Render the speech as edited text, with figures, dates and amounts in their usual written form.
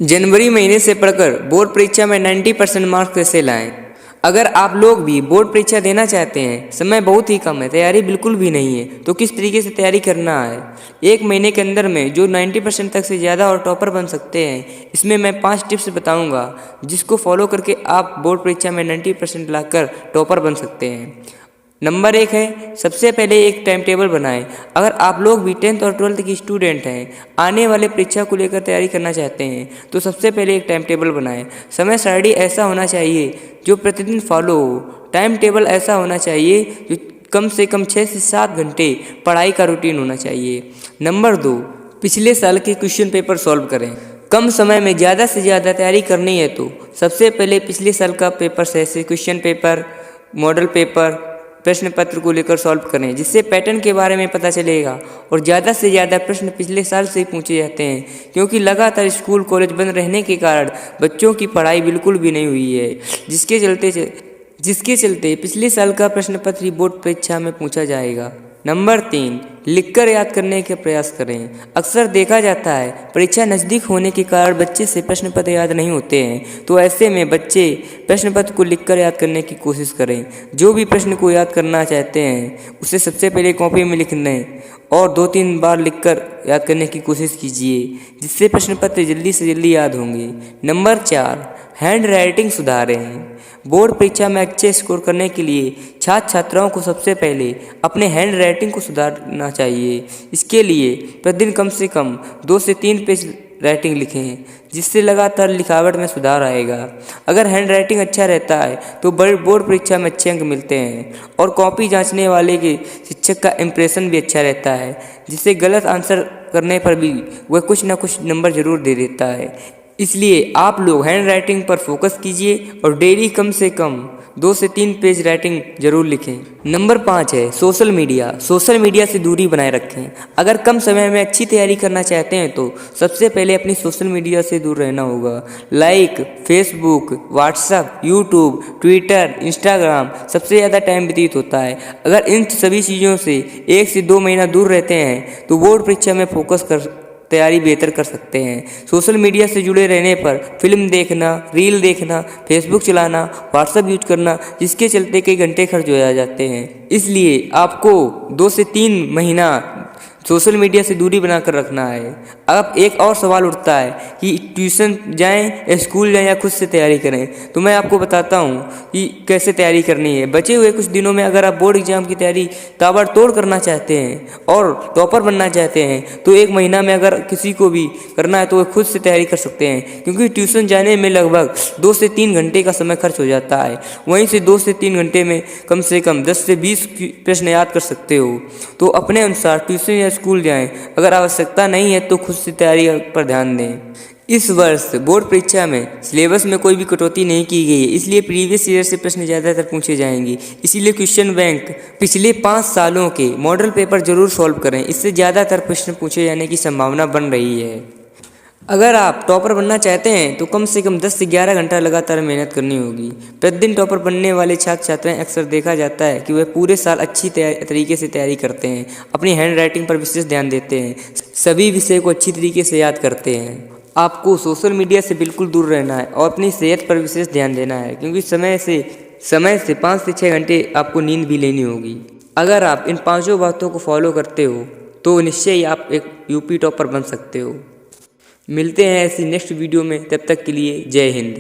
जनवरी महीने से पढ़कर बोर्ड परीक्षा में 90% मार्क्स कैसे लाएं? अगर आप लोग भी बोर्ड परीक्षा देना चाहते हैं, समय बहुत ही कम है, तैयारी बिल्कुल भी नहीं है, तो किस तरीके से तैयारी करना है? एक महीने के अंदर में जो 90% तक से ज़्यादा और टॉपर बन सकते हैं, इसमें मैं 5 टिप्स बताऊंगा, जिसको फॉलो करके आप बोर्ड परीक्षा में 90% लाकर टॉपर बन सकते हैं। नंबर 1 है, सबसे पहले एक टाइम टेबल बनाएं। अगर आप लोग भी 10th और 12th की स्टूडेंट हैं, आने वाले परीक्षा को लेकर तैयारी करना चाहते हैं, तो सबसे पहले एक टाइम टेबल बनाएं। समय सारणी ऐसा होना चाहिए जो प्रतिदिन फॉलो हो। टाइम टेबल ऐसा होना चाहिए जो कम से कम 6 से 7 घंटे पढ़ाई का रूटीन होना चाहिए। नंबर 2, पिछले साल के क्वेश्चन पेपर सॉल्व करें। कम समय में ज़्यादा से ज़्यादा तैयारी करनी है तो सबसे पहले पिछले साल का पेपर जैसे क्वेश्चन पेपर, मॉडल पेपर, प्रश्न पत्र को लेकर सॉल्व करें, जिससे पैटर्न के बारे में पता चलेगा और ज़्यादा से ज़्यादा प्रश्न पिछले साल से ही पूछे जाते हैं, क्योंकि लगातार स्कूल कॉलेज बंद रहने के कारण बच्चों की पढ़ाई बिल्कुल भी नहीं हुई है, जिसके चलते पिछले साल का प्रश्न पत्र ही बोर्ड परीक्षा में पूछा जाएगा। नंबर 3, लिखकर याद करने के प्रयास करें। अक्सर देखा जाता है परीक्षा नज़दीक होने के कारण बच्चे से प्रश्न पत्र याद नहीं होते हैं, तो ऐसे में बच्चे प्रश्न पत्र को लिखकर याद करने की कोशिश करें। जो भी प्रश्न को याद करना चाहते हैं उसे सबसे पहले कॉपी में लिख लें और 2-3 बार लिखकर याद करने की कोशिश कीजिए, जिससे प्रश्न पत्र जल्दी से जल्दी याद होंगे। नंबर 4, हैंड राइटिंग सुधारें। बोर्ड परीक्षा में अच्छे स्कोर करने के लिए छात्र छात्राओं को सबसे पहले अपने हैंड राइटिंग को सुधारना चाहिए। इसके लिए प्रतिदिन कम से कम 2 से 3 पेज राइटिंग लिखें, जिससे लगातार लिखावट में सुधार आएगा। अगर हैंड राइटिंग अच्छा रहता है तो बोर्ड परीक्षा में अच्छे अंक मिलते हैं और कॉपी जांचने वाले के शिक्षक का इम्प्रेशन भी अच्छा रहता है, जिससे गलत आंसर करने पर भी वह कुछ ना कुछ नंबर जरूर दे देता है। इसलिए आप लोग हैंड राइटिंग पर फोकस कीजिए और डेली कम से कम 2 से 3 पेज राइटिंग जरूर लिखें। नंबर 5 है, सोशल मीडिया से दूरी बनाए रखें। अगर कम समय में अच्छी तैयारी करना चाहते हैं तो सबसे पहले अपनी सोशल मीडिया से दूर रहना होगा। Like Facebook, WhatsApp, YouTube, Twitter, Instagram सबसे ज़्यादा टाइम व्यतीत होता है। अगर इन सभी चीज़ों से 1 से 2 महीना दूर रहते हैं तो बोर्ड परीक्षा में फोकस कर तैयारी बेहतर कर सकते हैं। सोशल मीडिया से जुड़े रहने पर फिल्म देखना, रील देखना, फेसबुक चलाना, व्हाट्सएप यूज करना, जिसके चलते कई घंटे खर्च हो जाते हैं। इसलिए आपको 2 से 3 महीना सोशल मीडिया से दूरी बनाकर रखना है। अब एक और सवाल उठता है कि ट्यूशन जाएं या स्कूल जाएं या खुद से तैयारी करें, तो मैं आपको बताता हूं कि कैसे तैयारी करनी है। बचे हुए कुछ दिनों में अगर आप बोर्ड एग्जाम की तैयारी ताबड़तोड़ करना चाहते हैं और टॉपर बनना चाहते हैं, तो 1 महीना में अगर किसी को भी करना है तो वह खुद से तैयारी कर सकते हैं, क्योंकि ट्यूशन जाने में लगभग 2 से 3 घंटे का समय खर्च हो जाता है। वहीं से 2 से 3 घंटे में कम से कम 10 से 20 प्रश्न याद कर सकते हो। तो अपने अनुसार ट्यूशन या स्कूल जाएं। अगर आवश्यकता नहीं है तो खुद से तैयारी पर ध्यान दें। इस वर्ष बोर्ड परीक्षा में सिलेबस में कोई भी कटौती नहीं की गई है, इसलिए प्रीवियस ईयर से प्रश्न ज़्यादातर पूछे जाएंगे। इसीलिए क्वेश्चन बैंक पिछले 5 सालों के मॉडल पेपर जरूर सॉल्व करें, इससे ज़्यादातर प्रश्न पूछे जाने की संभावना बन रही है। अगर आप टॉपर बनना चाहते हैं तो कम से कम 10 से 11 घंटा लगातार मेहनत करनी होगी। प्रतिदिन टॉपर बनने वाले छात्र छात्राएं अक्सर देखा जाता है कि वह पूरे साल अच्छी तरीके से तैयारी करते हैं, अपनी हैंड राइटिंग पर विशेष ध्यान देते हैं, सभी विषय को अच्छी तरीके से याद करते हैं। आपको सोशल मीडिया से बिल्कुल दूर रहना है और अपनी सेहत पर विशेष ध्यान देना है, क्योंकि समय से 5 से 6 घंटे आपको नींद भी लेनी होगी। अगर आप इन 5 बातों को फॉलो करते हो तो निश्चय ही आप एक यूपी टॉपर बन सकते हो। मिलते हैं ऐसी नेक्स्ट वीडियो में, तब तक के लिए जय हिंद।